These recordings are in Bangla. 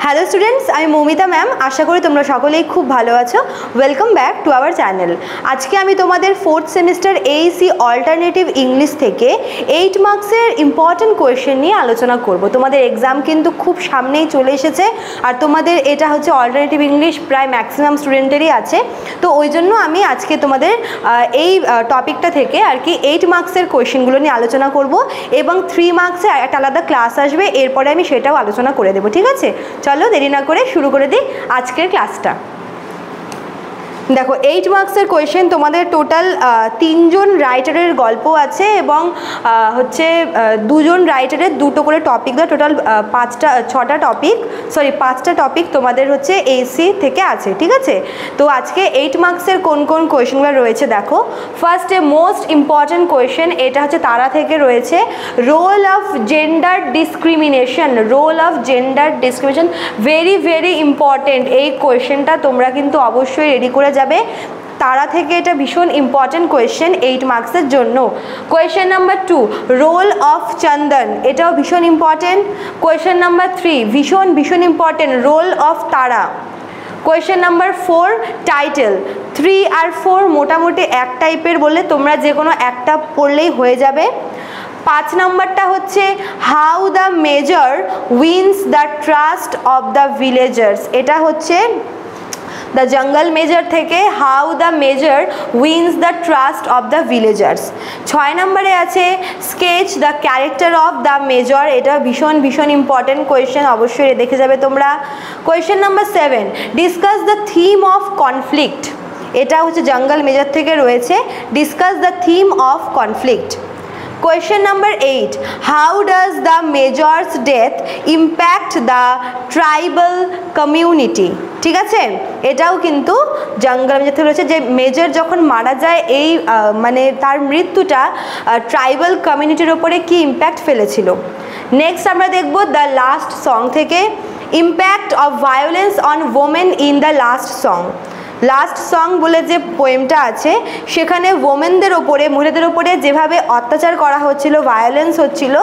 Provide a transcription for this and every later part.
হ্যালো স্টুডেন্টস, আমি মৌমিতা ম্যাম। আশা করি তোমরা সকলেই খুব ভালো আছো। Welcome back to our channel. আজকে আমি তোমাদের 4th semester Aisi alternative English থেকে 8 মার্কসের ইম্পর্টেন্ট কোয়েশ্চেন নিয়ে আলোচনা করব। তোমাদের এক্সাম কিন্তু খুব সামনেই চলে এসেছে, আর তোমাদের এটা হচ্ছে অল্টারনেটিভ ইংলিশ প্রায় ম্যাক্সিমাম স্টুডেন্টেরই আছে। তো ওই জন্য আমি আজকে তোমাদের এই টপিকটা থেকে আর কি 8 মার্কসের কোয়েশ্চেনগুলো নিয়ে আলোচনা করব, এবং 3 মার্কসে একটা আলাদা ক্লাস আসবে, এরপরে আমি সেটাও আলোচনা করে দেবো। ঠিক আছে, চলো দেরি না করে শুরু করে দিই আজকের ক্লাসটা। দেখো, 8 মার্কসের কোয়েশ্চেন তোমাদের টোটাল 3 জন রাইটারের গল্প আছে, এবং হচ্ছে 2 জন রাইটারের 2টো করে টপিক দেওয়া, টোটাল 5টা টপিক তোমাদের হচ্ছে এইসি থেকে আছে। ঠিক আছে, তো আজকে 8 মার্কসের কোন কোন কোয়েশ্চেনগুলো রয়েছে দেখো। ফার্স্টে মোস্ট ইম্পর্টেন্ট কোয়েশ্চেন, এটা হচ্ছে তারা থেকে রয়েছে, role of gender discrimination. Role of gender discrimination very very important. এই কোয়েশ্চেনটা তোমরা কিন্তু অবশ্যই রেডি করে যাবে। তারা থেকে এটা ভীষণ ইম্পর্টেন্ট কোয়েশ্চেন 8 মার্কসের জন্য। কোয়েশ্চেন নাম্বার 2, রোল অফ চন্দন, এটাও ভীষণ ইম্পর্টেন্ট। কোয়েশ্চেন নাম্বার 3, ভীষণ ইম্পর্টেন্ট, রোল অফ তারা। Question number 4, title. 3 আর 4 মোটামুটি এক টাইপের, বললে তোমরা যে কোনো একটা পড়লেই হয়ে যাবে। 5 নম্বরটা হচ্ছে how the major wins the trust of the villagers. এটা হচ্ছে দ্য জঙ্গল মেজর থেকে, how the major wins the trust of the villagers. 6 নম্বরে আছে sketch the character of the major. এটা ভীষণ ইম্পর্টেন্ট কোয়েশ্চেন, অবশ্যই দেখে যাবে তোমরা। Question number 7, discuss the theme of conflict. এটা হচ্ছে জঙ্গল মেজর থেকে রয়েছে, discuss the theme of conflict. Question number 8, how does the major's death impact the tribal community? ঠিক আছে, এটাও কিন্তু জঙ্গল মেজর থেকে রয়েছে, যে মেজর যখন মারা যায় এই মানে তার মৃত্যুটা ট্রাইবাল কমিউনিটির ওপরে কি ইম্প্যাক্ট ফেলেছিল। নেক্সট আমরা দেখব দ্য লাস্ট সং থেকে, impact of violence on women in the last song. Last song বলে যে পোয়েমটা আছে, সেখানে ওমেনদের ওপরে, মহিলাদের ওপরে যেভাবে অত্যাচার করা হচ্ছিল, ভায়োলেন্স হচ্ছিল,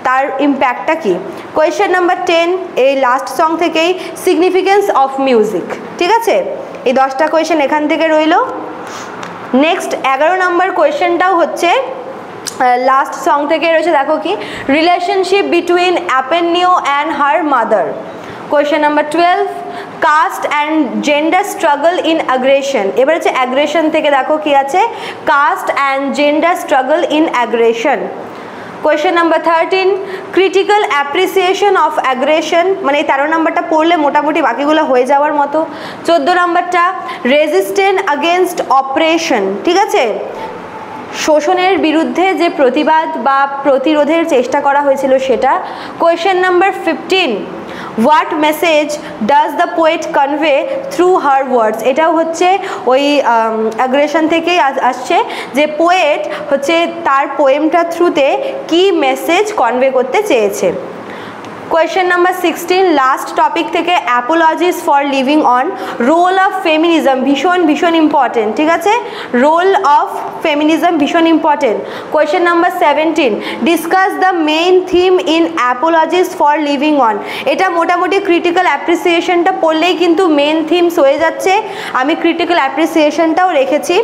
তার ইম্প্যাক্টটা কী। কোয়েশ্চেন নাম্বার 10, এই লাস্ট সং থেকেই সিগনিফিকেন্স অফ মিউজিক। ঠিক আছে, এই 10টা কোয়েশ্চেন এখান থেকে রইল। নেক্সট 11 নম্বর কোয়েশ্চেনটাও হচ্ছে লাস্ট সং থেকে রয়েছে, দেখো কি, রিলেশনশিপ বিটুইন অ্যাপেনিও and her mother. Question number 12, caste and gender struggle in aggression. এবার হচ্ছে অ্যাগ্রেশন থেকে, দেখো কি আছে, caste and gender struggle in aggression. Question number 13, critical appreciation of aggression. মানে এই 13 নম্বরটা পড়লে মোটামুটি বাকিগুলো হয়ে যাওয়ার মতো। 14 নম্বরটা রেজিস্ট্যান্স আগেনস্ট অপারেশন। ঠিক আছে, শোষণের বিরুদ্ধে যে প্রতিবাদ বা প্রতিরোধের চেষ্টা করা হয়েছিল সেটা। Question number 15, what message does the poet convey through her words. এটাও হচ্ছে ওই অ্যাগ্রেশন থেকেই আসছে, যে পোয়েট হচ্ছে তার পোয়েমটা থ্রুতে কি মেসেজ কনভে করতে চেয়েছে। কোয়েশ্চেন নাম্বার 16, লাস্ট টপিক থেকে, apologies for living on. Role of feminism ভীষণ ইম্পর্টেন্ট। ঠিক আছে, রোল অফ ফেমিনিজম ভীষণ important. Question number 17, discuss the main theme in apologies for living on. এটা মোটামুটি ক্রিটিক্যাল অ্যাপ্রিসিয়েশনটা পড়লেই কিন্তু মেইন থিমস হয়ে যাচ্ছে, আমি ক্রিটিক্যাল অ্যাপ্রিসিয়েশনটাও রেখেছি।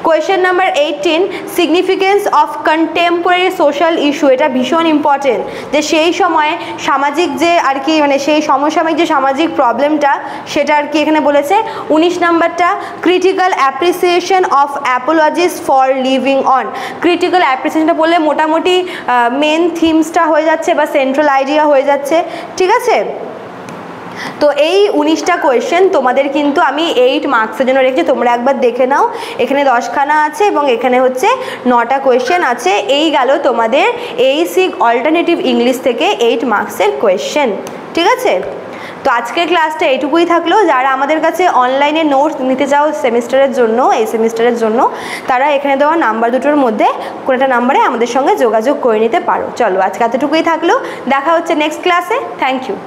Question number 18, significance of contemporary social issue. এটা ভীষণ ইম্পর্টেন্ট, যে সেই সময়ে সামাজিক যে আর কি, মানে সেই সমসাময়িক যে সামাজিক প্রবলেমটা, সেটা আর কি এখানে বলেছে। 19 নাম্বারটা, critical appreciation of apologies for living on. Critical অ্যাপ্রিসিয়েশনটা বললে মোটামুটি মেন থিমসটা হয়ে যাচ্ছে বা সেন্ট্রাল আইডিয়া হয়ে যাচ্ছে। ঠিক আছে, তো এই 19টা কোয়েশ্চেন তোমাদের কিন্তু আমি 8 মার্কসের জন্য রেখেছি, তোমরা একবার দেখে নাও। এখানে 10খানা আছে এবং এখানে হচ্ছে 9টা কোয়েশ্চেন আছে। এই গেল তোমাদের এইসি অল্টারনেটিভ ইংলিশ থেকে 8 মার্কসের কোয়েশ্চেন। ঠিক আছে, তো আজকের ক্লাসটা এইটুকুই থাকলো। যারা আমাদের কাছে অনলাইনে নোটস নিতে চাও সেমিস্টারের জন্য, এই সেমিস্টারের জন্য, তারা এখানে দেওয়া নাম্বার দুটোর মধ্যে কোনো একটা নাম্বারে আমাদের সঙ্গে যোগাযোগ করে নিতে পারো। চলো, আজকে এতটুকুই থাকলো, দেখা হচ্ছে নেক্সট ক্লাসে। Thank you.